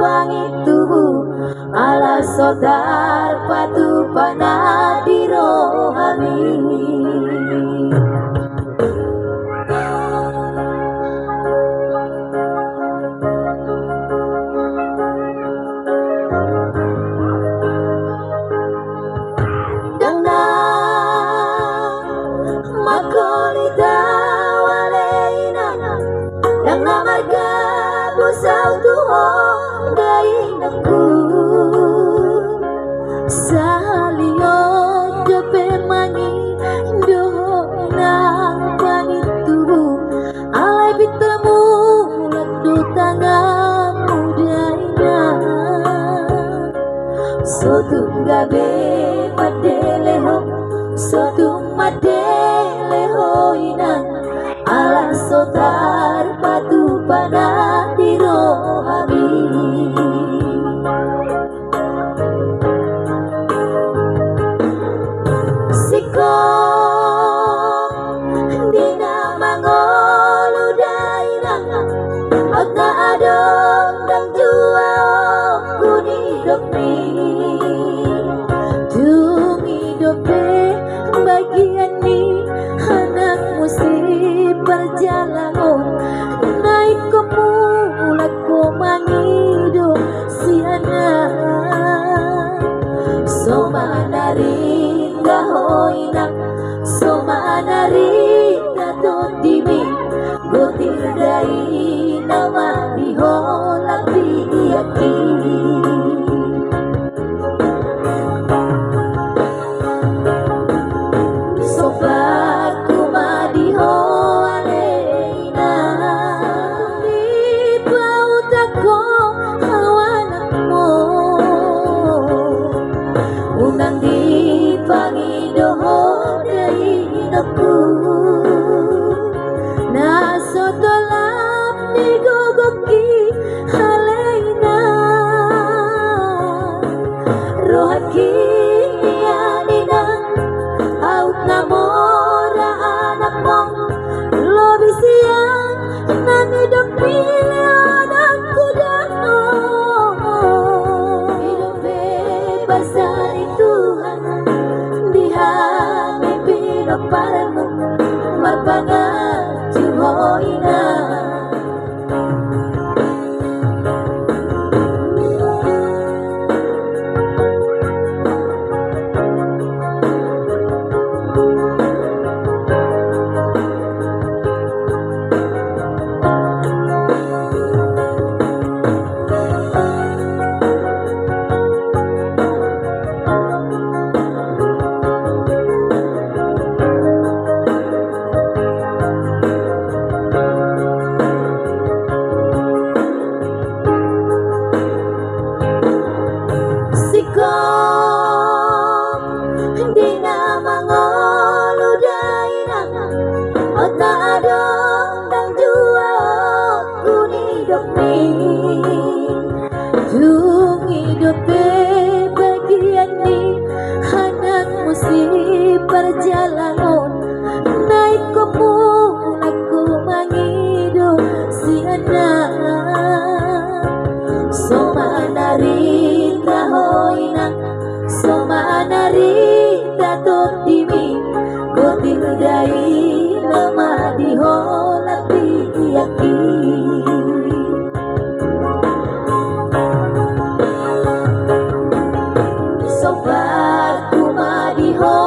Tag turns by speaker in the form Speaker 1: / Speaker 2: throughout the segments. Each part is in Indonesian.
Speaker 1: pangitu ala sodar patu panadiro hami. Busau tuho gainaku sahalio depe mangi doho nang pangitu alai bitemu ledu tangamu daina sotung gabe padeleho sotung madeleho inang ala sotar patu panadiro hami. Siko dina mangolu daina ota adong dang jua kuni dopi tungi dope bagian ni anak musib perjalanan naik ke mulat ko mangido si anak somanari gahoinak somanari tatotimi gotir dai nama diholak biyaki. Paramu marpangat juhoina perjalanan naik ke pulau ku mangido si anak somanari tahoina somanari tatotimi gotir dai nama diholak biyaki. Sobat kuma diho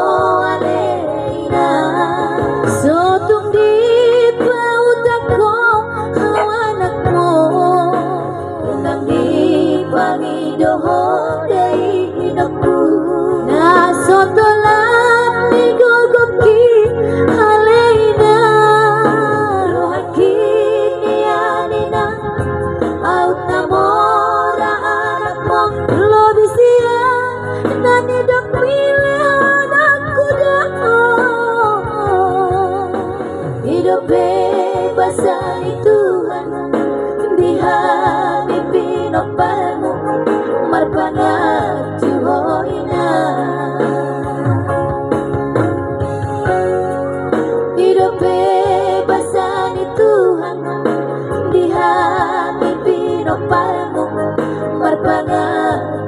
Speaker 1: bebas dari Tuhan di hati pinoparmu marpangat juhoina hidup bebas dari Tuhan di hati pinoparmu Tuhan